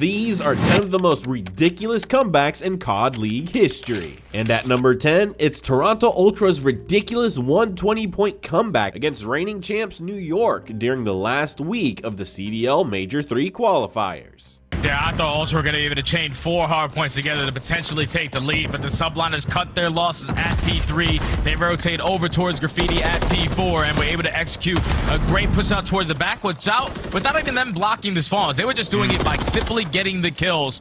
these are 10 of the most ridiculous comebacks in COD League history. And at number 10, it's Toronto Ultra's ridiculous 120-point comeback against reigning champs New York during the last week of the CDL Major 3 qualifiers. Yeah, I thought Ultra were going to be able to chain 4 hard points together to potentially take the lead, but the subliners cut their losses at P3. They rotate over towards Graffiti at P4 and were able to execute a great push out towards the back without even them blocking the spawns. They were just doing it by simply getting the kills.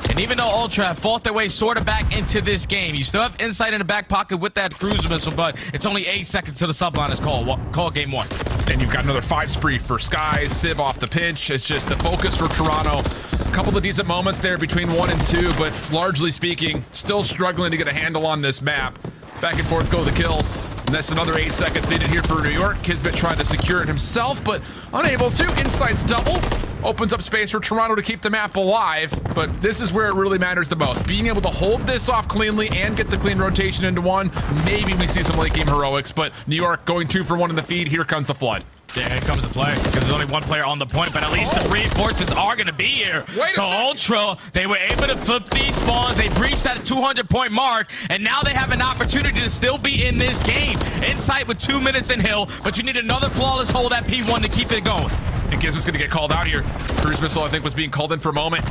And even though Ultra have fought their way sort of back into this game, you still have insight in the back pocket with that cruiser missile, but it's only 8 seconds to the subliners call game 1. And you've got another 5 spree for Skies, Civ off the pinch. It's just the focus for Toronto. A couple of decent moments there between 1 and 2, but largely speaking, still struggling to get a handle on this map. Back and forth go the kills. And that's another 8 seconds needed here for New York. Kismet trying to secure it himself, but unable to. Insight's double. Opens up space for Toronto to keep the map alive, but this is where it really matters the most. Being able to hold this off cleanly and get the clean rotation into 1. Maybe we see some late game heroics, but New York going 2 for 1 in the feed. Here comes the flood. Yeah, here comes the play, because there's only 1 player on the point, but at least the reinforcements are going to be here. So Ultra, they were able to flip these spawns. They breached that 200-point mark, and now they have an opportunity to still be in this game. Insight with 2 minutes in Hill, but you need another flawless hold at P1 to keep it going. And Gizmo's going to get called out here. Cruise missile, I think, was being called in for a moment.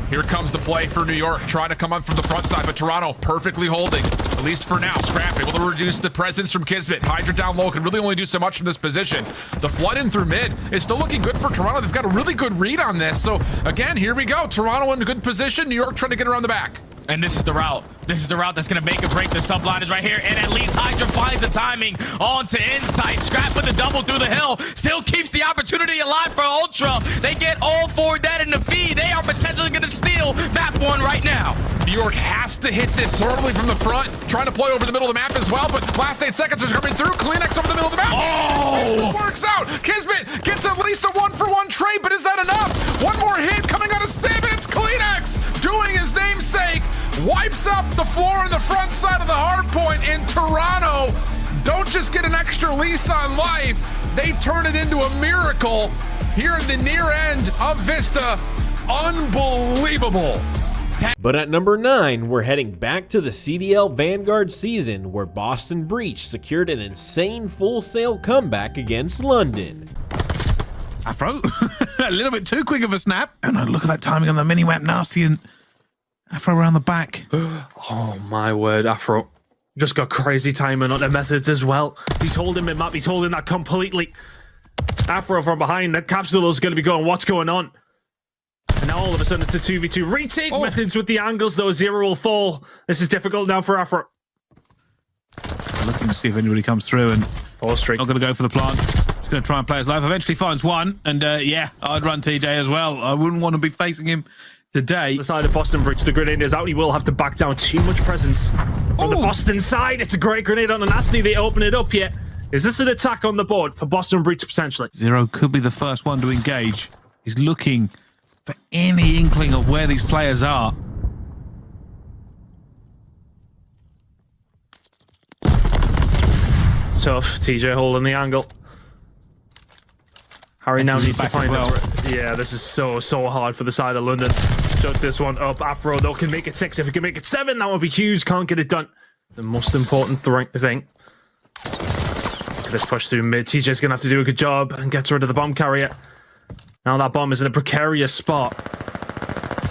Here comes the play for New York, trying to come up from the front side, but Toronto perfectly holding, at least for now. Scrap able to reduce the presence from Kismet. Hydra down low can really only do so much from this position. The flood in through mid is still looking good for Toronto. They've got a really good read on this. So again, here we go. Toronto in a good position. New York trying to get around the back. And this is the route. This is the route that's going to make or break the subliners right here. And at least Hydra finds the timing onto Insight. Scrap with the double through the hill. Still keeps the opportunity alive for Ultra. They get all 4 dead in the feed. They are potentially going to steal map 1 right now. New York has to hit this thoroughly from the front. Trying to play over the middle of the map as well, but last 8 seconds is coming through. Kleenex over the middle of the map. Oh! It still works out. Kismet gets at least a 1-for-1 trade, but is that enough? 1 more hit coming out of Civ, and it's Kleenex doing his namesake. Wipes up the floor on the front side of the hardpoint in Toronto. Don't just get an extra lease on life. They turn it into a miracle here in the near end of Vista. Unbelievable. But at number 9, we're heading back to the CDL Vanguard season, where Boston Breach secured an insane full sail comeback against London. Afro, a little bit too quick of a snap. And look at that timing on the mini-map, nasty, and Afro around the back. Oh my word, Afro. Just got crazy timing on the methods as well. He's holding mid-map, he's holding that completely. Afro from behind, the capsule is going to be going, what's going on? And now all of a sudden it's a 2v2. Retake methods with the angles, though. 0 will fall. This is difficult now for Afro. Looking to see if anybody comes through, and not going to go for the plant. He's going to try and play his life. Eventually finds one, and yeah, I'd run TJ as well. I wouldn't want to be facing him today. The side of Boston Bridge, the grenade is out. He will have to back down. Too much presence on the Boston side. It's a great grenade on the nasty. They open it up yet. Is this an attack on the board for Boston Bridge potentially? Zero could be the first one to engage. He's looking for any inkling of where these players are. It's tough. TJ holding the angle. Harry now needs to find yeah, this is so hard for the side of London. Shut this one up. Afro, though, can make it 6. If he can make it 7, that would be huge. Can't get it done. It's the most important thing. This push through mid. TJ's going to have to do a good job and gets rid of the bomb carrier. Now that bomb is in a precarious spot.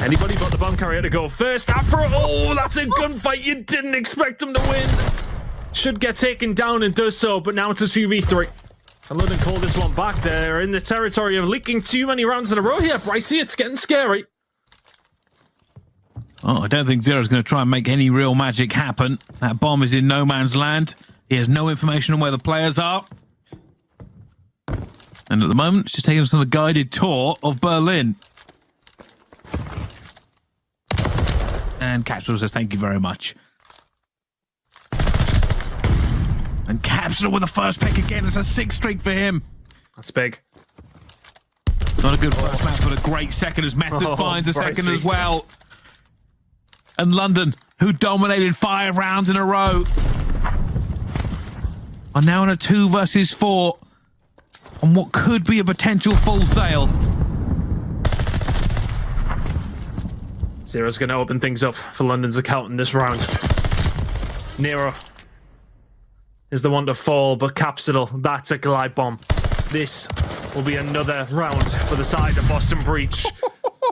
Anybody but the bomb carrier to go first. Afro, oh, that's a gunfight. You didn't expect him to win. Should get taken down and does so, but now it's a 2v3. And London called this one back. They're in the territory of leaking too many rounds in a row here. Brycey, it's getting scary. Oh, I don't think Zero's going to try and make any real magic happen. That bomb is in no man's land. He has no information on where the players are. And at the moment, it's just taking us on a guided tour of Berlin. And Capsule says, thank you very much. And Capsule with the first pick again. It's a 6th streak for him. That's big. Not a good first match, but a great second as Method finds a second as well. And London, who dominated 5 rounds in a row, are now in a 2 versus 4 on what could be a potential full sail. Zero's going to open things up for London's account in this round. Nero is the one to fall, but Capsule, that's a glide bomb. This will be another round for the side of Boston Breach.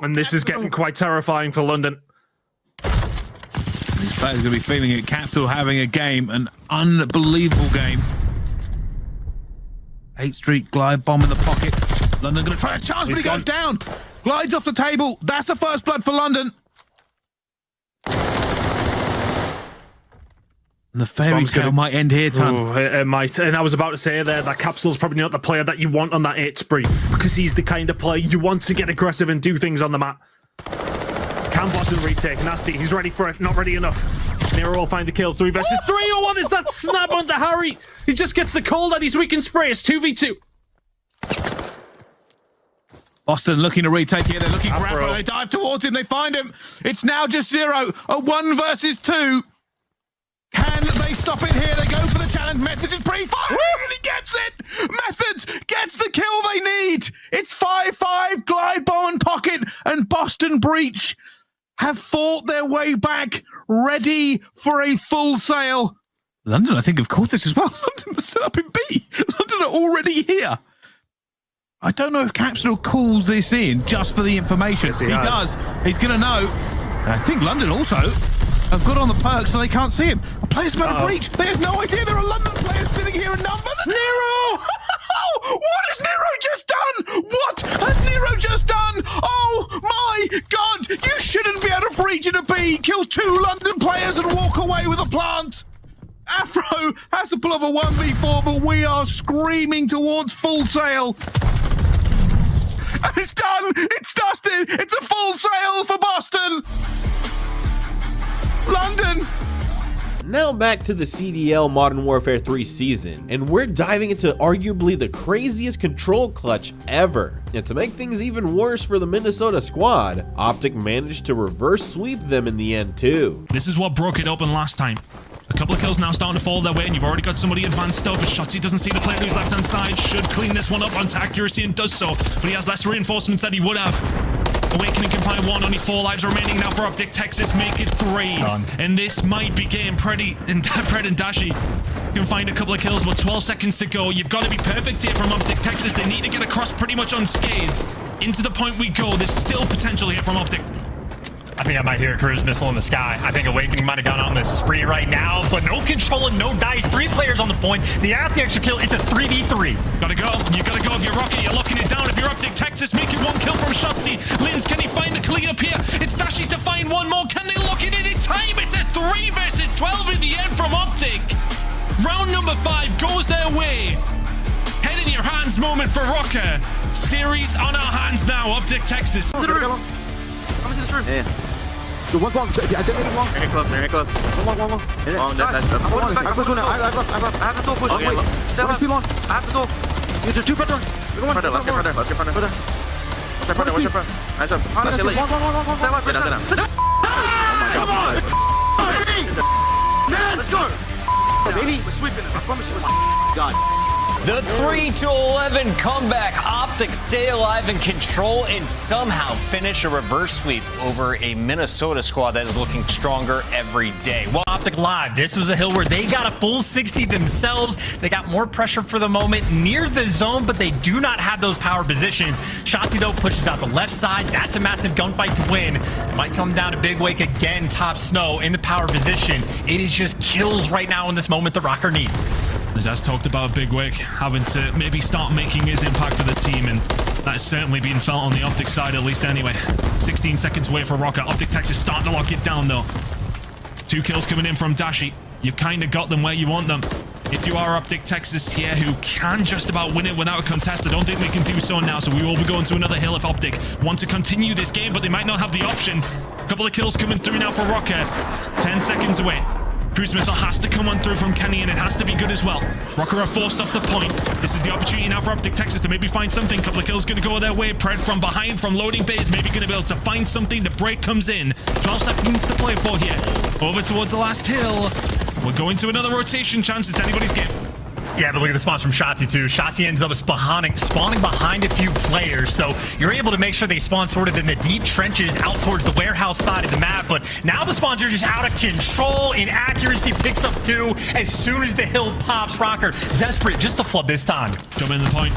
And this is getting quite terrifying for London. These players are going to be feeling it. Capsule having a game, an unbelievable game. 8th Street glide bomb in the pocket. London going to try a chance, but he goes down. Glides off the table. That's the first blood for London. And the fairy tale might end here, Ton. Oh, it might. And I was about to say there that Capsule's probably not the player that you want on that 8 spree, because he's the kind of player you want to get aggressive and do things on the map. Can Boston retake? Nasty. He's ready for it. Not ready enough. Nero will find the kill. 3 versus 3. Oh, what is that snap onto Harry? He just gets the call that he's weak in spray. It's 2v2. Boston looking to retake here. They're looking for Afro. They dive towards him. They find him. It's now just Zero. A 1 versus 2. Can they stop it here? They go for the challenge. Methods is pre-firing and he gets it. Methods gets the kill they need. It's 5-5. Glide bomb and pocket, and Boston Breach have fought their way back, ready for a full sale. London, I think, have caught this as well. London are set up in B. London are already here. I don't know if Capsule calls this in just for the information. Yes, he does. He's going to know. And I think London also have got on the perks so they can't see him. A player's about to breach. They have no idea there are London players sitting here in numbers. Nero! What has Nero just done? What has Nero just done? Oh my God! You shouldn't be able to breach in a B, kill 2 London players and walk away with a plant. Afro has to pull off a 1v4, but we are screaming towards full sale. And it's done! It's dusted! It's a full sale for Boston! London! Now back to the CDL Modern Warfare 3 season, and we're diving into arguably the craziest control clutch ever. And to make things even worse for the Minnesota squad, Optic managed to reverse sweep them in the end too. This is what broke it open last time. A couple of kills now starting to fall their way, and you've already got somebody advanced up. Shotzi doesn't see the player to his left-hand side. Should clean this one up onto accuracy and does so, but he has less reinforcements than he would have. Awakening can find 1, only 4 lives remaining now for Optic. Texas make it 3. And this might be getting pretty and Dashi can find a couple of kills, but 12 seconds to go. You've got to be perfect here from Optic. Texas, they need to get across pretty much unscathed. Into the point we go. There's still potential here from Optic. I think I might hear a cruise missile in the sky. I think Awakening might have gone on this spree right now, but no control and no dice. 3 players on the point. They have the extra kill. It's a 3v3. Gotta go. You gotta go if you're rokkr. You're locking it down. If you're Optic, Texas making 1 kill from Shotzi. Lins, can he find the clean up here? It's Dashi to find 1 more. Can they lock it in time? It's a 3 versus 12 in the end from Optic. Round number 5 goes their way. Head in your hands moment for rokkr. Series on our hands now. Optic, Texas. Come into this room. Yeah. The one's long. I didn't make it long. Very close. Very close. One long. Oh, that's up. I have to go push. Okay, stay left. Long. I have to go. You just 2 front door. Let's get front door. Let's get front door. What's your front? Nice up. Stay left. Stay left. Sit down. Oh my God. Let's go. Baby, we're sweeping it. I promise you. God. The 3-11 comeback. Optic stay alive and control and somehow finish a reverse sweep over a Minnesota squad that is looking stronger every day. Well, Optic live. This was a hill where they got a full 60 themselves. They got more pressure for the moment near the zone, but they do not have those power positions. Shotzi, though, pushes out the left side. That's a massive gunfight to win. It might come down to Big Wake again, top snow in the power position. It is just kills right now in this moment the rokkr need. As talked about, Big Wake having to maybe start making his impact for the team, and that's certainly being felt on the Optic side, at least anyway. 16 seconds away for rokkr. Optic Texas starting to lock it down, though. 2 kills coming in from Dashi. You've kind of got them where you want them. If you are Optic Texas here, who can just about win it without a contest, I don't think they can do so now, so we will be going to another hill if Optic want to continue this game, but they might not have the option. A couple of kills coming through now for rokkr. 10 seconds away. Cruise missile has to come on through from Kenny, and it has to be good as well. rokkr are forced off the point. This is the opportunity now for Optic Texas to maybe find something. Couple of kills going to go their way. Pred from behind, from loading bay, is maybe going to be able to find something. The break comes in. 12 seconds to play for here. Over towards the last hill. We're going to another rotation chance. It's anybody's game. Yeah, but look at the spawns from Shotzzy too. Shotzzy ends up spawning behind a few players, so you're able to make sure they spawn sort of in the deep trenches out towards the warehouse side of the map, but now the spawns are just out of control. Inaccuracy picks up 2 as soon as the hill pops. rokkr desperate just to flood this time. Jump in the point.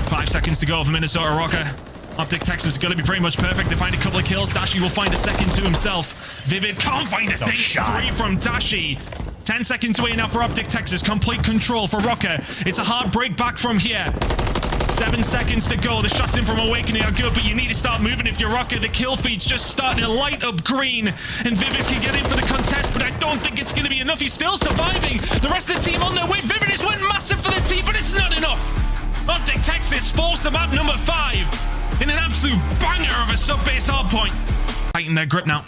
5 seconds to go for Minnesota rokkr. Optic Texas is going to be pretty much perfect. They find a couple of kills. Dashi will find a second to himself. Vivid can't find a thing. 3 from Dashi. 10 seconds away now for Optic Texas. Complete control for rokkr. It's a hard break back from here. 7 seconds to go. The shots in from Awakening are good, but you need to start moving if you're rokkr. The kill feed's just starting to light up green, and Vivid can get in for the contest, but I don't think it's going to be enough. He's still surviving. The rest of the team on their way. Vivid has went massive for the team, but it's not enough. Optic Texas falls to map number 5 in an absolute banger of a sub-base hardpoint. Tighten their grip now.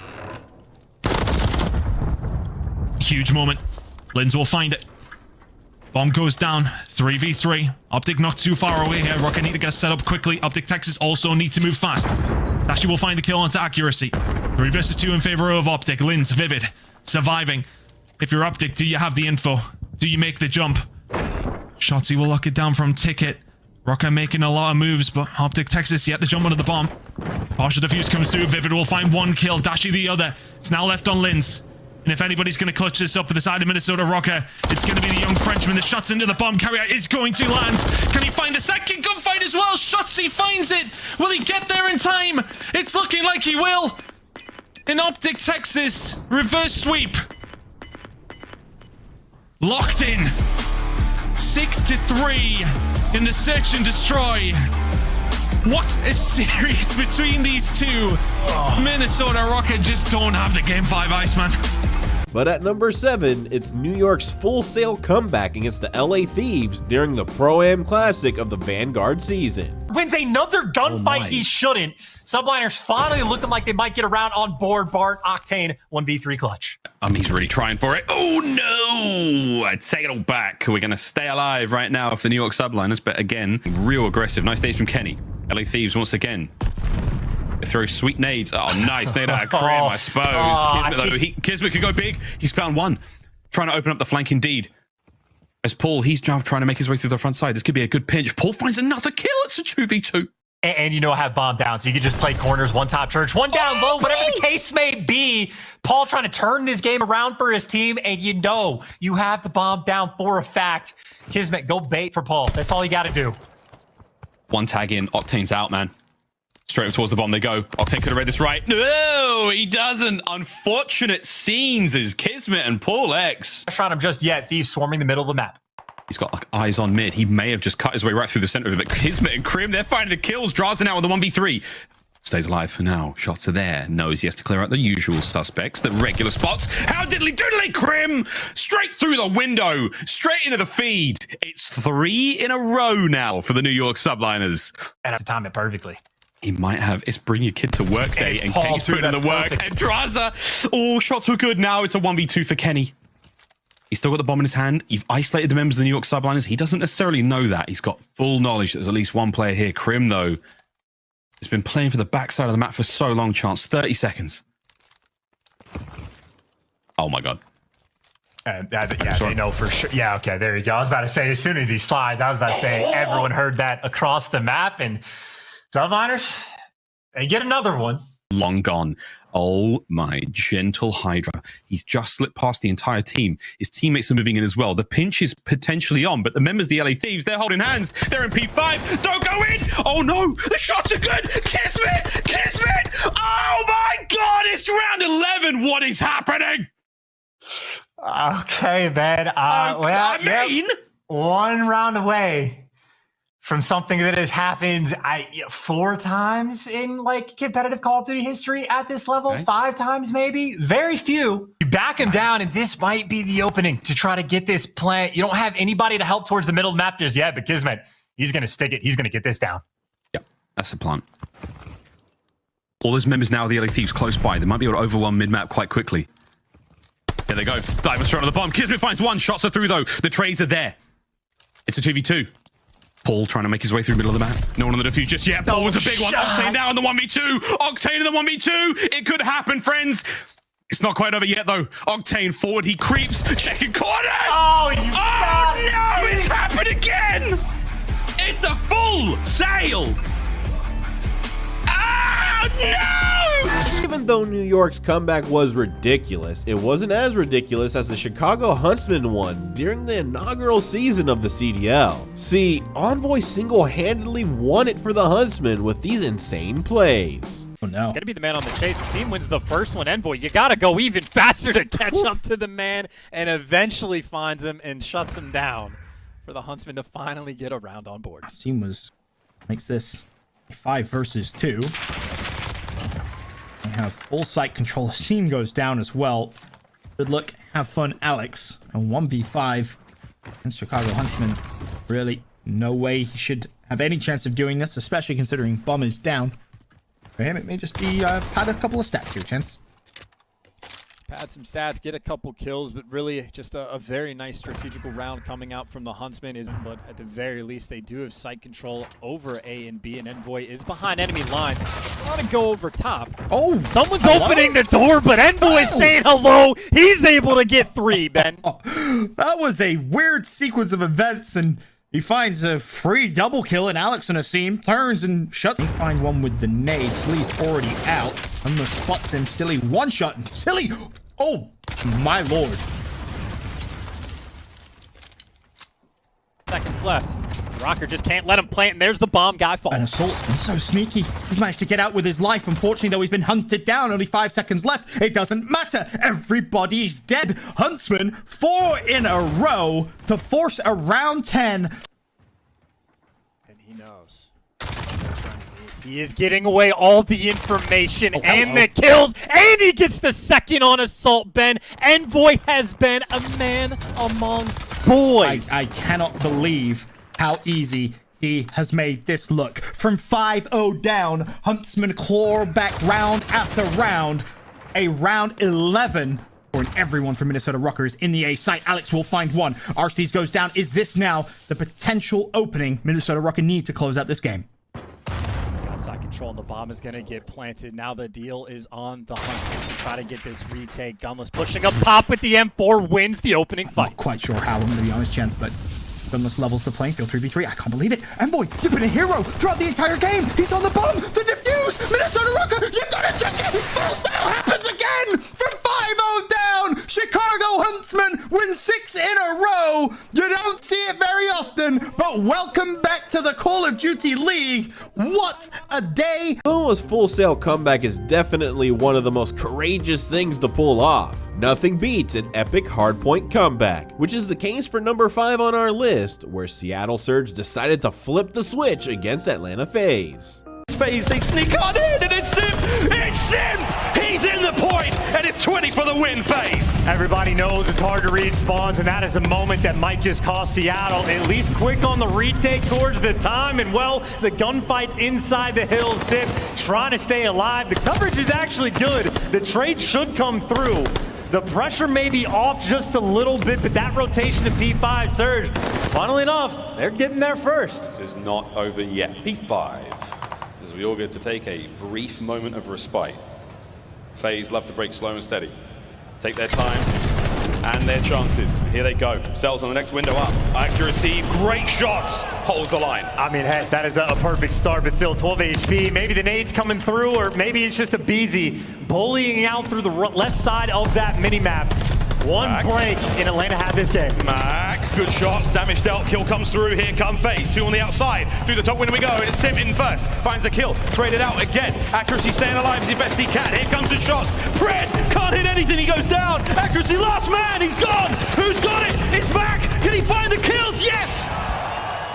Huge moment. Linz will find it. Bomb goes down. 3v3. Optic not too far away here. rokkr need to get set up quickly. Optic Texas also need to move fast. Dashi will find the kill onto accuracy. 3 versus 2 in favor of Optic. Linz, Vivid, surviving. If you're Optic, do you have the info? Do you make the jump? Shotzzy will lock it down from Ticket. rokkr making a lot of moves, but Optic Texas yet to jump onto the bomb. Partial defuse comes through. Vivid will find 1 kill. Dashi the other. It's now left on Linz. And if anybody's going to clutch this up for the side of Minnesota rokkr, it's going to be the young Frenchman. The shots into the bomb carrier is going to land. Can he find a second gunfight as well? Shotzzy finds it. Will he get there in time? It's looking like he will. In Optic Texas, reverse sweep. Locked in. 6-3 in the search and destroy. What a series between these two. Minnesota rokkr just don't have the Game 5 ice, man. But at number 7, it's New York's Full Sail comeback against the LA Thieves during the Pro-Am Classic of the Vanguard season. Wins another gunfight he shouldn't. Subliners finally looking like they might get around on board. Bart, Octane, 1v3 clutch. He's really trying for it. Oh no! I take it all back. We're going to stay alive right now for the New York Subliners, but again, real aggressive. Nice stage from Kenny. LA Thieves once again. They throw sweet nades. Oh, nice. Nade out of Crim, I suppose. Kismet, though. Kismet could go big. He's found 1. Trying to open up the flank indeed. As Paul, he's now trying to make his way through the front side. This could be a good pinch. Paul finds another kill. It's a 2v2. And you know, have bomb down, so you can just play corners, 1 top church, 1 down low, whatever the case may be. Paul trying to turn this game around for his team, and you know you have the bomb down for a fact. Kismet, go bait for Paul. That's all you got to do. 1 tag in. Octane's out, man. Straight up towards the bomb they go. Octane could have read this right. No, he doesn't. Unfortunate scenes as Kismet and Paul X. I shot him just yet. Thieves swarming the middle of the map. He's got like eyes on mid. He may have just cut his way right through the center of it, but Kismet and Crim, they're finding the kills. Drazen out with the 1v3. Stays alive for now. Shots are there. Knows he has to clear out the usual suspects, the regular spots. How diddly doodly, Crim! Straight through the window. Straight into the feed. It's 3 in a row now for the New York Subliners. And that's time it perfectly. He might have. It's bring your kid to work day, and Kenny's putting in the work. And Draza, oh, shots were good. Now it's a 1v2 for Kenny. He's still got the bomb in his hand. You've isolated the members of the New York Subliners. He doesn't necessarily know that. He's got full knowledge that there's at least 1 player here. Crim, though, has been playing for the backside of the map for so long. Chance, 30 seconds. Oh, my God. Yeah, they know for sure. Yeah, okay, there you go. I was about to say, as soon as he slides, I was about to say, everyone heard that across the map. And Subliners, they get another one. Long gone. Oh, my gentle Hydra. He's just slipped past the entire team. His teammates are moving in as well. The pinch is potentially on, but the members of the LA Thieves, they're holding hands. They're in P5. Don't go in. Oh, no. The shots are good. Kismet. Kismet. Oh, my God. It's round 11. What is happening? Okay, man. I mean, 1 round away from something that has happened 4 times in like competitive Call of Duty history at this level. Okay. 5 times maybe. Very few. You back him down, and this might be the opening to try to get this plant. You don't have anybody to help towards the middle of the map just yet, but Kismet, he's going to stick it. He's going to get this down. Yeah, that's the plan. All those members now of the LA Thieves close by. They might be able to overwhelm mid-map quite quickly. There they go. Diver straight on the bomb. Kismet finds 1. Shots are through, though. The trades are there. It's a 2v2. Paul trying to make his way through the middle of the map. No one on the defuse just yet. Paul was a big one. Octane now in the 1v2. Octane in the 1v2. It could happen, friends. It's not quite over yet, though. Octane forward, he creeps, checking corners! Oh, you No, it's happened again! It's a full sail! Oh, no! Even though New York's comeback was ridiculous, it wasn't as ridiculous as the Chicago Huntsmen one during the inaugural season of the CDL. See, Envoy single-handedly won it for the Huntsmen with these insane plays. Oh, no. He's gonna be the man on the chase. Asim wins the first one. Envoy, you gotta go even faster to catch up to the man, and eventually finds him and shuts him down for the Huntsman to finally get a round on board. Asim makes this a 5 versus 2. They have full sight control. Asim goes down as well. Good luck, have fun, Alex. A 1v5 against Chicago Huntsman. Really, no way he should have any chance of doing this, especially considering Bum is down. For him, it may just be pad a couple of stats here, Chance. Pad some stats, get a couple kills, but really just a very nice strategical round coming out from the Huntsman. But at the very least, they do have sight control over A and B, and Envoy is behind enemy lines, trying to go over top. Oh! Someone's opening the door, but Envoy's saying hello. He's able to get 3, Ben. That was a weird sequence of events, and he finds a free double kill, and Alex and Asim turns and shuts. They find one with the nade. Silly's already out. Almost spots him. Silly one-shot. Silly! Oh, my lord. Seconds left. rokkr just can't let him plant, and there's the bomb guy fall. And Assault's been so sneaky. He's managed to get out with his life. Unfortunately, though, he's been hunted down. Only 5 seconds left. It doesn't matter. Everybody's dead. Huntsman, 4 in a row to force a round 10. And he knows. He is getting away all the information and the kills, and he gets the second on Assault, Ben. Envoy has been a man among boys. I cannot believe how easy he has made this look. From 5-0 down, Huntsman claw back round after round. A round 11 for everyone from Minnesota rokkr is in the A site. Alex will find one. Arstees goes down. Is this now the potential opening Minnesota rokkr need to close out this game? Outside control, and the bomb is going to get planted. Now the deal is on the Huntsman to try to get this retake. Gunless pushing up top with the M4, wins the opening fight. Not quite sure how, I'm going to be honest, Chance, but Gunless levels the playing field. 3v3. I can't believe it. Envoy, you've been a hero throughout the entire game. He's on the bomb. The defuse. Minnesota rokkr, you gotta check it. Full sale happens again. From 5-0 down, Chicago Huntsman wins 6 in a row. You don't see it very often, but welcome back to the Call of Duty League. What a day. Noah's full sail comeback is definitely one of the most courageous things to pull off. Nothing beats an epic hardpoint comeback, which is the case for number 5 on our list, where Seattle Surge decided to flip the switch against Atlanta FaZe. FaZe, they sneak on in, and it's Sim! It's Sim! He's in the point, and it's 20 for the win, FaZe! Everybody knows it's hard to read spawns, and that is a moment that might just cost Seattle. At least quick on the retake towards the time, and well, the gunfight's inside the hills. Sim trying to stay alive. The coverage is actually good. The trade should come through. The pressure may be off just a little bit, but that rotation to P5 Surge, funnily enough, they're getting there first. This is not over yet. P5, as we all get to take a brief moment of respite. FaZe love to break slow and steady. Take their time and their chances. Here they go. Cells on the next window up. Accuracy, great shots. Holds the line. I mean, hey, that is a perfect start, but still 12 HP. Maybe the nade's coming through, or maybe it's just a Beezy bullying out through the left side of that mini-map. One break, and Atlanta had this game. Mac, good shots, damage dealt, kill comes through, here come FaZe, 2 on the outside, through the top window we go, and it's Sim in first, finds the kill, traded out again, accuracy staying alive as best he can, here comes the shots, Pred, can't hit anything, he goes down, accuracy, last man, he's gone, who's got it, it's Mac, can he find the kills, yes!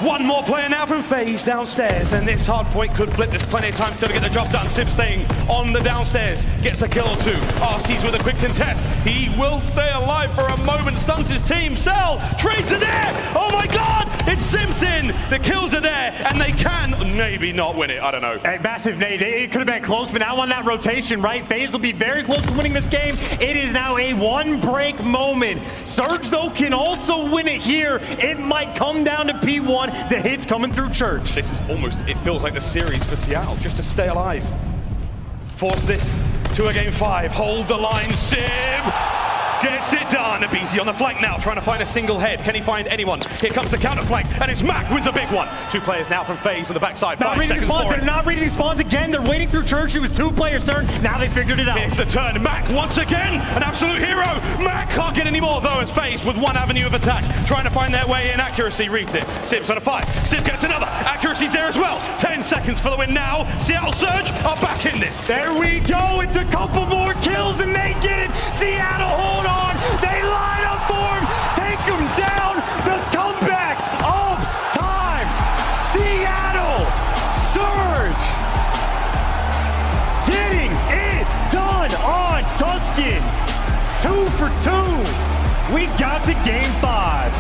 One more player now from FaZe downstairs, and this hardpoint could flip. There's plenty of time still to get the job done. Sim staying on the downstairs, gets a kill or two. RC's with a quick contest. He will stay alive for a moment, stuns his team. Cell, trades are there. Oh my God, it's Simpson. The kills are there, and they can maybe not win it. I don't know. A massive nade. It could have been close, but now on that rotation, right? FaZe will be very close to winning this game. It is now a one-break moment. Surge, though, can also win it here. It might come down to P1. The hits coming through Church. This is almost, it feels like the series for Seattle, just to stay alive. Force this, To a game 5. Hold the line, Sib. Gets it done. BZ on the flank now, trying to find a single head. Can he find anyone? Here comes the counter flank, and it's Mac wins a big one. 2 players now from FaZe on the backside. 5 seconds for They're it. not reading these spawns again. They're waiting through church. It was 2 players' turn. Now they figured it out. It's the turn. Mac once again, an absolute hero. Mac can't get any more though as FaZe with 1 avenue of attack, trying to find their way in. Accuracy reads it. Sib's on a 5. Sib gets another. Accuracy's there as well. 10 seconds for the win now. Seattle Surge are back in this. There we go. It's a couple more kills and they get it. Seattle, hold on. They line up for him. Take him down. The comeback of time. Seattle Surge getting it done on Tuscan. 2 for 2. We got to game 5.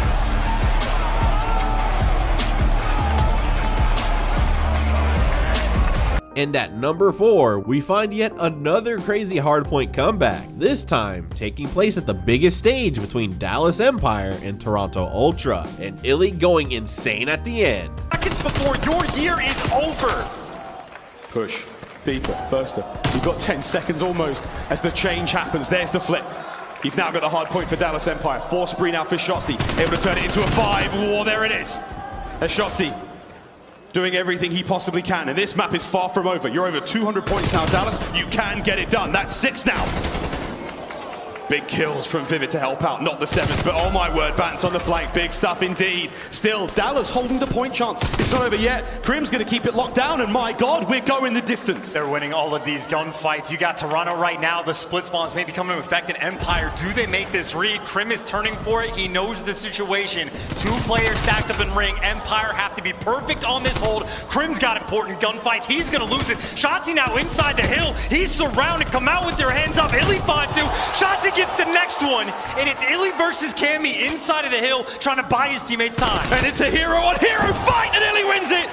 And at number 4, we find yet another crazy Hardpoint comeback, this time taking place at the biggest stage between Dallas Empire and Toronto Ultra, and Illy going insane at the end. Seconds before your year is over. Push. Deeper. Firster. You've got 10 seconds almost as the change happens. There's the flip. You've now got the hard point for Dallas Empire. 4 spree now for Shotzi. Able to turn it into a 5. War, there it is. As Shotzi doing everything he possibly can. And this map is far from over. You're over 200 points now, Dallas. You can get it done. That's 6 now. Big kills from Vivid to help out. Not the 7th, but oh my word, Bance on the flank. Big stuff indeed. Still, Dallas holding the point chance. It's not over yet. Krim's going to keep it locked down, and my God, we're going the distance. They're winning all of these gunfights. You got Toronto right now. The split spawns may be coming into effect in Empire. Do they make this read? Krim is turning for it. He knows the situation. 2 players stacked up in ring. Empire have to be perfect on this hold. Krim's got important gunfights. He's going to lose it. Shotzi now inside the hill. He's surrounded. Come out with your hands up. Illy finds 2. Shotzi gets the next one, and it's Illy versus Cammy inside of the hill, trying to buy his teammates time. And it's a hero-on-hero fight, and Illy wins it!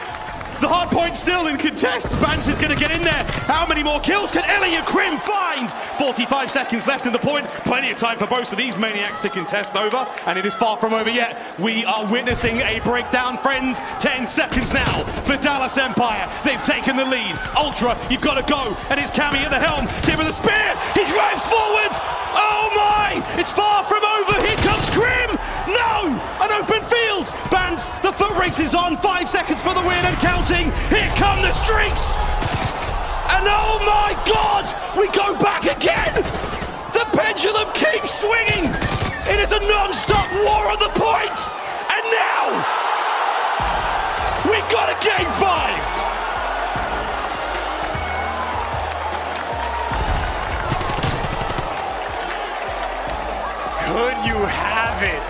The hard point still in contest. Bance is going to get in there. How many more kills can Illy and Krim find? 45 seconds left in the point. Plenty of time for both of these maniacs to contest over, and it is far from over yet. We are witnessing a breakdown, friends. 10 seconds now for Dallas Empire. They've taken the lead. Ultra, you've got to go, and it's Cammy at the helm. Tim with a spear. He drives forward. Oh my! It's far from over. Here comes Krim. No! An open field. Bance, the foot race is on. 5 seconds for the win and counting. Here come the streaks. And oh my God, we go back again. The pendulum keeps swinging. It is a non-stop war on the point. And now, we got a game 5. Could you have it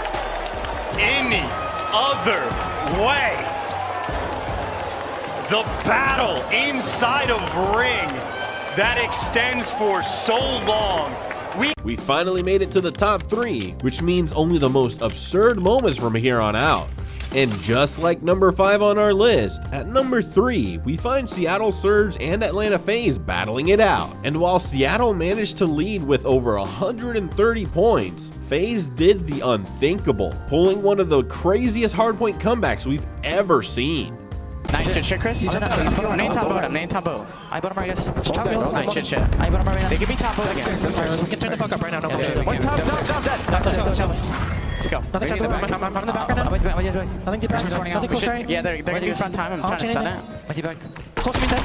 any other way? The battle inside of ring that extends for so long. We finally made it to the top 3, which means only the most absurd moments from here on out. And just like number 5 on our list, at number 3, we find Seattle Surge and Atlanta FaZe battling it out. And while Seattle managed to lead with over 130 points, FaZe did the unthinkable, pulling one of the craziest hardpoint comebacks we've ever seen. Nice, good shit, Chris. I'm name top boat. I bottom right, yes. Nice shit, shit. I bottom right. They give me top boat again. We can turn the fuck up right now. No bullshit. One top, dead. Let's go. Let's go. Nothing top, I'm in the back right now. Nothing deep back. Nothing close right. Yeah, they're gonna do front time. I'm trying to stun it. Close to me, dead.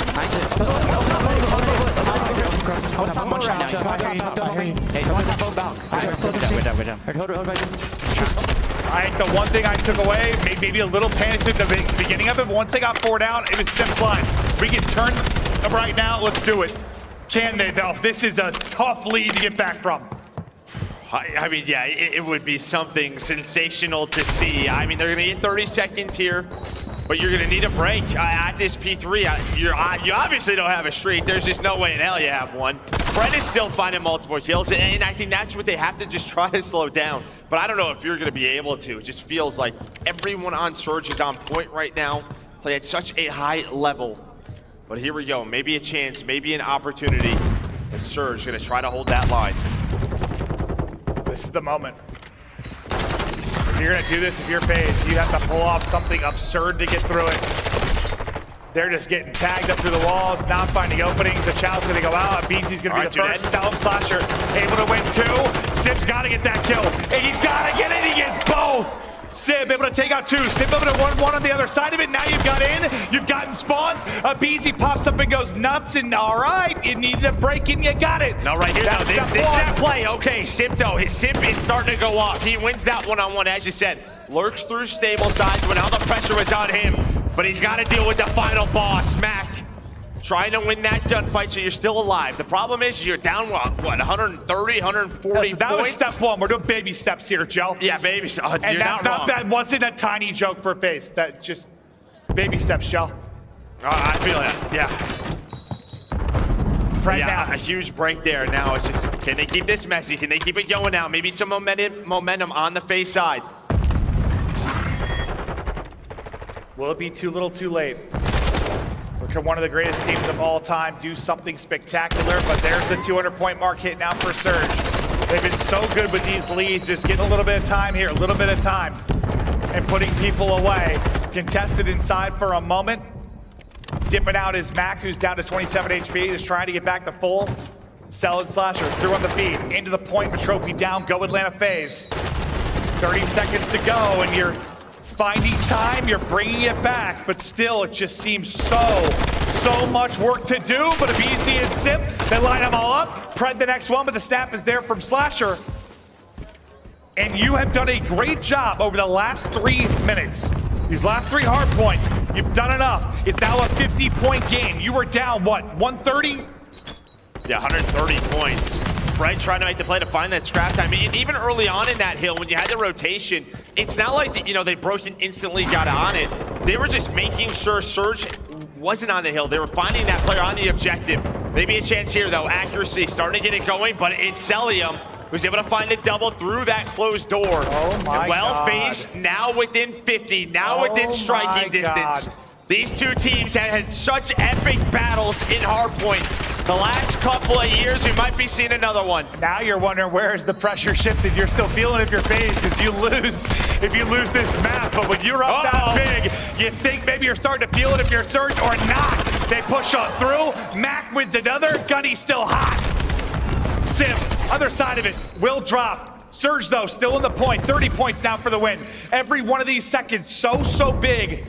Hold top one shot now. Hey, someone top boat back. We're down. Hold. The one thing I took away, maybe a little panic at the beginning of it, but once they got 4 down, it was Sim's line. We can turn right now, let's do it. Can they though? This is a tough lead to get back from. I mean, yeah, it would be something sensational to see. I mean, they're gonna get 30 seconds here, but you're gonna need a break at this P3. You obviously don't have a streak. There's just no way in hell you have one. Fred is still finding multiple kills, and I think that's what they have to just try to slow down. But I don't know if you're gonna be able to. It just feels like everyone on Surge is on point right now, play at such a high level. But here we go, maybe a chance, maybe an opportunity. And Surge gonna try to hold that line. This is the moment. If you're gonna do this, if you're FaZe, you have to pull off something absurd to get through it. They're just getting tagged up through the walls, not finding openings. The Chow's gonna go out. BZ's gonna be the first. Salem Slasher able to win 2. Sib's gotta get that kill. And he's gotta get it. He gets both. Sib able to take out 2. Sib able to 1-1 on the other side of it. Now you've got in. You've gotten spawns. BZ pops up and goes nuts. And all right, you needed a break and you got it. No, right here, though. This is that play. Okay, Sib, though. His Sib is starting to go off. He wins that one-on-one, as you said. Lurks through stable sides when all the pressure was on him. But he's got to deal with the final boss, Mac. Trying to win that gunfight so you're still alive. The problem is you're down, what, 130, 140 so that points? was step 1. We're doing baby steps here, Joe. Yeah, baby steps. And that wasn't a tiny joke for FaZe. That just baby steps, Joe. I feel that, yeah. Right yeah, now. A huge break there. Now it's just, can they keep this messy? Can they keep it going now? Maybe some momentum on the FaZe side. Will it be too little too late? Look at one of the greatest teams of all time do something spectacular, but there's the 200-point mark hit now for Surge. They've been so good with these leads, just getting a little bit of time here, a little bit of time, and putting people away. Contested inside for a moment. Dipping out is Mac, who's down to 27 HP, just trying to get back to full. Selling Slasher through on the feed, into the point with trophy down, go Atlanta FaZe. 30 seconds to go, and you're finding time, you're bringing it back, but still it just seems so much work to do. But if Easy and Sip, they line them all up, Pred the next one, but the snap is there from Slasher. And you have done a great job over the last 3 minutes. These last 3 hard points, you've done enough. It's now a 50-point game. You were down, what, 130? Yeah, 130 points. Fred trying to make the play to find that scrap time. And even early on in that hill, when you had the rotation, it's not like, they broke and instantly got on it. They were just making sure Surge wasn't on the hill. They were finding that player on the objective. Maybe a chance here, though. Accuracy starting to get it going, but it's Celium who's able to find the double through that closed door. Oh, my God. FaZe now within 50, now within striking distance. These two teams have had such epic battles in Hardpoint. The last couple of years, we might be seeing another one. Now you're wondering where is the pressure shifted. You're still feeling it if you're FaZe, because you lose if you lose this map. But when you're up that big, you think maybe you're starting to feel it if you're Surge or not. They push on through. Mac wins another. Gunny's still hot. Sim, other side of it, will drop. Surge, though, still in the point. 30 points now for the win. Every one of these seconds so big.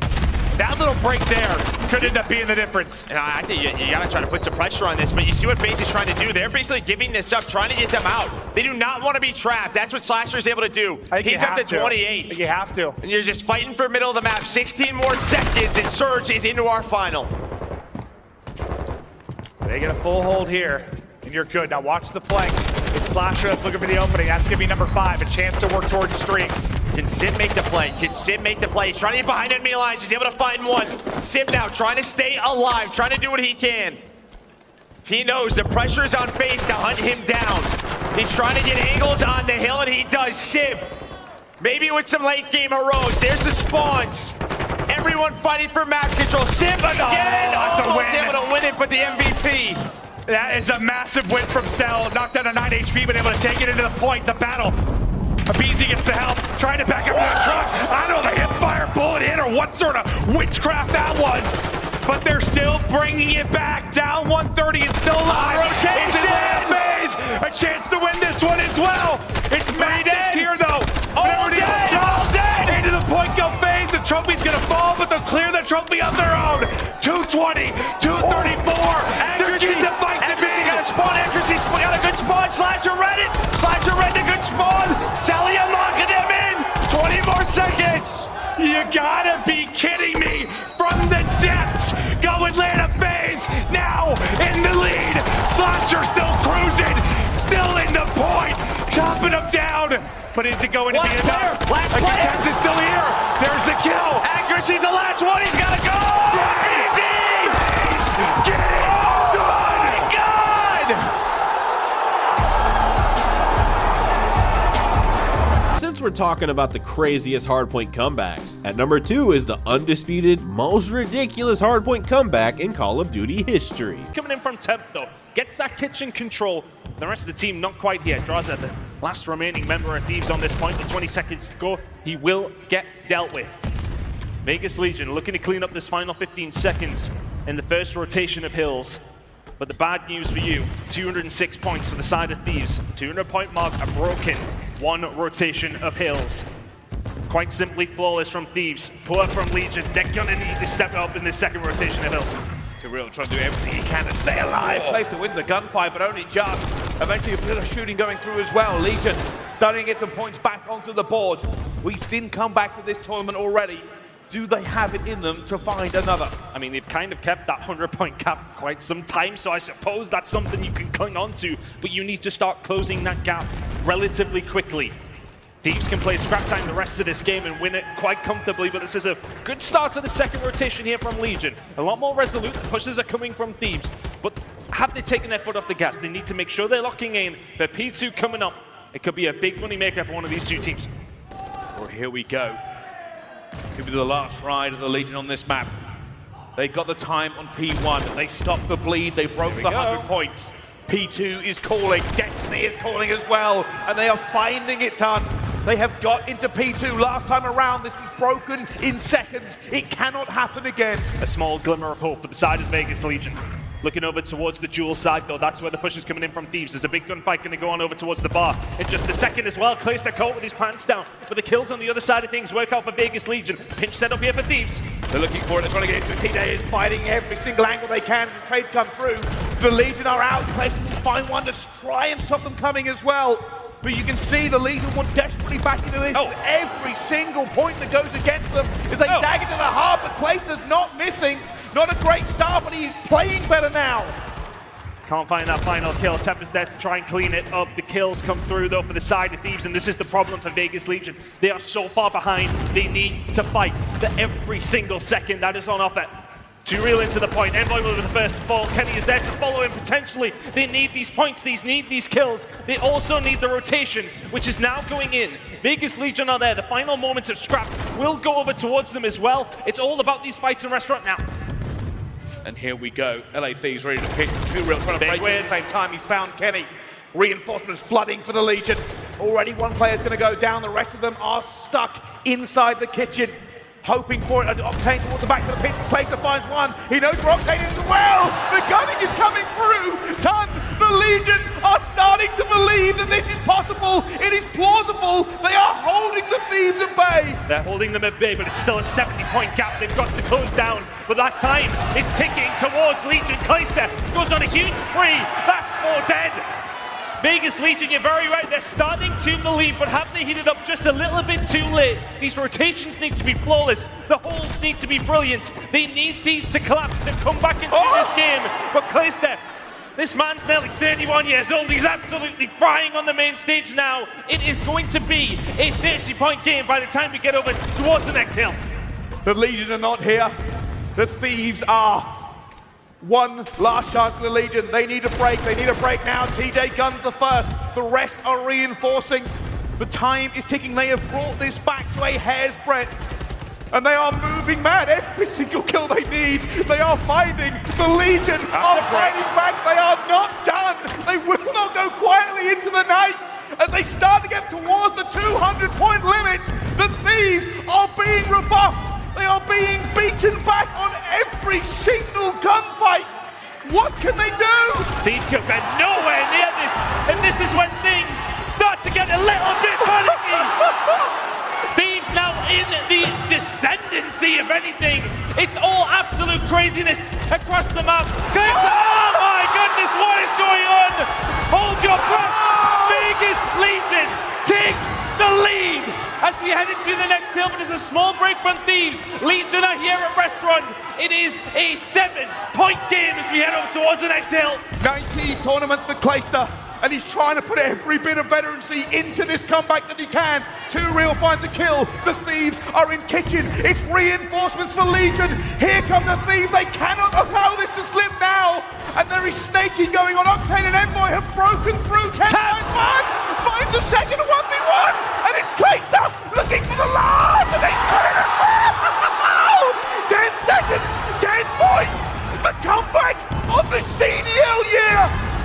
That little break there could end up being the difference. I think you gotta try to put some pressure on this, but you see what FaZe is trying to do. They're basically giving this up, trying to get them out. They do not want to be trapped. That's what Slasher is able to do. He's up to 28. I think you have to. And you're just fighting for middle of the map. 16 more seconds, and Surge is into our final. They get a full hold here, and you're good. Now watch the flank. It's Slasher that's looking for the opening. That's gonna be number 5, a chance to work towards streaks. Can Sim make the play? Can Sim make the play? He's trying to get behind enemy lines. He's able to find one. Sim now trying to stay alive, trying to do what he can. He knows the pressure is on FaZe to hunt him down. He's trying to get angles on the hill, and he does. Sim, maybe with some late game heroics. There's the spawns. Everyone fighting for map control. Sim again. Almost able to win it, but the MVP. That is a massive win from Cell. Knocked down to 9 HP, but able to take it into the point. The battle. BZ gets the help, trying to back up the trucks. I don't know the hipfire bullet hit or what sort of witchcraft that was, but they're still bringing it back. Down 130 and still alive. Rotation! FaZe, a chance to win this one as well. It's Madness here though. All dead! Into the point go FaZe. The trophy's gonna fall, but they'll clear the trophy on their own. 220, 234. They're getting the fight to be. Got a spawn. Accuracy got a good spawn. Slasher read it. Slasher read the good spawn. Celium locking him in. 20 more seconds. You gotta be kidding me. From the depths, go Atlanta FaZe now in the lead. Slasher still cruising, still in the point, chopping him down. But is it going to be enough? Last player. Contest is still here. There's the kill. Accuracy's the last one. He's got to go. Easy. Get it done. My God. Since we're talking about the craziest hardpoint comebacks, at number 2 is the undisputed, most ridiculous hardpoint comeback in Call of Duty history. Coming in from Temp, though, gets that kitchen control. The rest of the team not quite here. Draws at the last remaining member of Thieves on this point with 20 seconds to go. He will get dealt with. Vegas Legion looking to clean up this final 15 seconds in the first rotation of Hills. But the bad news for you, 206 points for the side of Thieves. 200-point mark are broken. One rotation of Hills. Quite simply flawless from Thieves. Poor from Legion. They're gonna need to step up in this second rotation of Hills. Real trying to do everything he can to stay alive. Place to win the gunfight, but only just. Eventually a bit of shooting going through as well. Legion starting to get some points back onto the board. We've seen comebacks at this tournament already. Do they have it in them to find another? I mean, they've kind of kept that 100-point gap for quite some time, so I suppose that's something you can cling on to, but you need to start closing that gap relatively quickly. Thieves can play scrap time the rest of this game and win it quite comfortably, but this is a good start to the second rotation here from Legion. A lot more resolute, the pushes are coming from Thieves, but have they taken their foot off the gas? They need to make sure they're locking in for P2 coming up. It could be a big money maker for one of these two teams. Well, here we go. Could be the last ride of the Legion on this map. They got the time on P1. They stopped the bleed. They broke the 100 points. P2 is calling. Destiny is calling as well. And they are finding it done. They have got into P2 last time around. This was broken in seconds. It cannot happen again. A small glimmer of hope for the side of Vegas Legion. Looking over towards the dual side, though. That's where the push is coming in from Thieves. There's a big gunfight going to go on over towards the bar in just a second as well. Clayster caught with his pants down. But the kills on the other side of things work out for Vegas Legion. Pinch set up here for Thieves. They're looking for it. They're trying to get into it. T-Day is fighting every single angle they can as the trades come through. The Legion are out. Clayster will find one to try and stop them coming as well. But you can see the Legion want desperately back into this. Every single point that goes against them is a dagger to the heart, but Clayster's not missing. Not a great start, but he's playing better now. Can't find that final kill. Tempest there to try and clean it up. The kills come through, though, for the side of Thieves, and this is the problem for Vegas Legion. They are so far behind. They need to fight for every single second that is on offer. Too real into the point. Envoy with the first fall. Kenny is there to follow him potentially. They need these points. They need these kills. They also need the rotation, which is now going in. Vegas Legion are there. The final moments of scrap will go over towards them as well. It's all about these fights in restaurant now. And here we go. LA Thieves ready to pitch. Too real trying to break in at the same time. He found Kenny. Reinforcements flooding for the Legion. Already one player's going to go down. The rest of them are stuck inside the kitchen. Hoping for it. Octane towards the back of the pit. Clayster finds one. He knows where Octane is as well. The gunning is coming through. Done. The Legion are starting to believe that this is possible. It is plausible. They are holding the Thieves at bay. They're holding them at bay, but it's still a 70-point gap they've got to close down. But that time is ticking towards Legion. Clayster goes on a huge spree. That's 4 dead. Vegas Legion, you're very right, they're starting to believe, but have they heated up just a little bit too late? These rotations need to be flawless, the holes need to be brilliant, they need Thieves to collapse to come back into this game. But Clayster, this man's nearly 31 years old, he's absolutely frying on the main stage now. It is going to be a 30-point game by the time we get over towards the next hill. The Legion are not here, the Thieves are. One last chance for the Legion. They need a break. They need a break now. TJ guns the first. The rest are reinforcing. The time is ticking. They have brought this back to a hair's breadth. And they are moving mad. Every single kill they need, they are finding. The Legion are fighting back. They are not done. They will not go quietly into the night. As they start to get towards the 200-point limit, the Thieves are being rebuffed. They are being beaten back on every single gunfight. What can they do? Thieves can get nowhere near this, and this is when things start to get a little bit panicky. Thieves now in the descendancy, if anything. It's all absolute craziness across the map. Oh my goodness, what is going on? Hold your breath. Vegas Legion take the lead as we head into the next hill, but there's a small break from Thieves. Legion are here at Restaurant. It is a 7-point game as we head over towards the next hill. 19 tournaments for Clayster, and he's trying to put every bit of veterancy into this comeback that he can. Too real finds a kill. The Thieves are in kitchen. It's reinforcements for Legion. Here come the Thieves. They cannot allow this to slip now. And there is snaking going on. Octane and Envoy have broken through. Ken finds one. Finds the second 1v1. And it's Clayster looking for the last. And they put it as 10 seconds. 10 points. The comeback of the CDL year.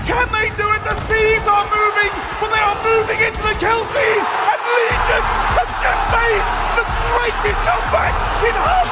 Can they do it? The Thieves are moving, but they are moving into the kill feed. And Legion has just made the greatest comeback in half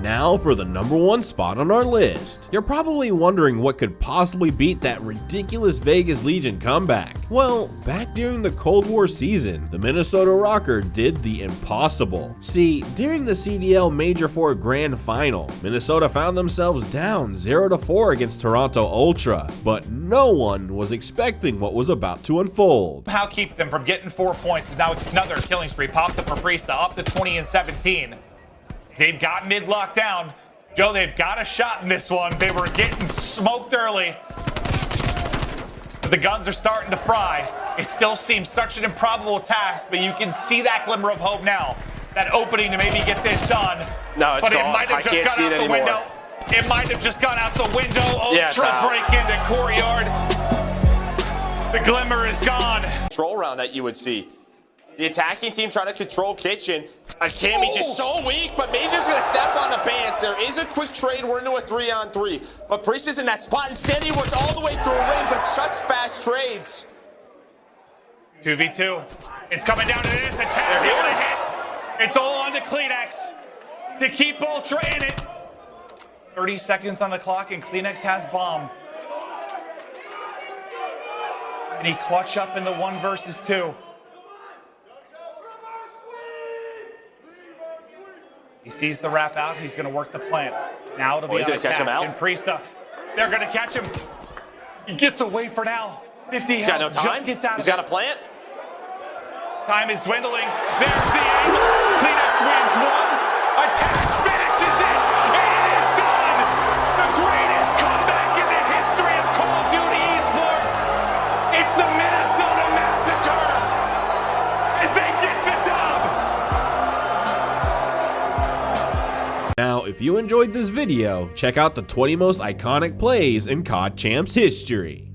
Now for the #1 spot on our list. You're probably wondering what could possibly beat that ridiculous Vegas Legion comeback. Well, back during the Cold War season, the Minnesota rokkr did the impossible. See, during the CDL Major 4 Grand Final, Minnesota found themselves down 0-4 against Toronto Ultra, but no one was expecting what was about to unfold. How keep them from getting 4 points is now another killing spree. Pops up for Priesta, up to 20-17. They've got mid locked down. Joe, they've got a shot in this one. They were getting smoked early. But the guns are starting to fry. It still seems such an improbable task, but you can see that glimmer of hope now. That opening to maybe get this done. No, it's but gone. It might have just gone out the window. It might have just gone out the window. Ultra break into courtyard. The glimmer is gone. Control round that you would see. The attacking team trying to control kitchen. Cammy just so weak, but Major's gonna step on the bans. There is a quick trade. We're into a 3-on-3. But Priest is in that spot. Instead, he worked all the way through a ring, but such fast trades. 2v2. It's coming down to this attack. They're gonna hit. It's all on to Kleenex to keep Ultra in it. 30 seconds on the clock, and Kleenex has bomb. And he clutch up in the 1 versus 2. He sees the wrap out. He's going to work the plant. Now it'll be he's going to catch him out. And Priesta, they're going to catch him. He gets away for now. 50 He's got no time. Just gets out He's of got a plant. Time is dwindling. There's the angle. Kleenex wins 1. Attack finishes it. And it is done. The greatest comeback in the history of Call of Duty Esports. It's the Minnesota Massacre as they get the dub. Now, if you enjoyed this video, check out the 20 most iconic plays in COD Champs history.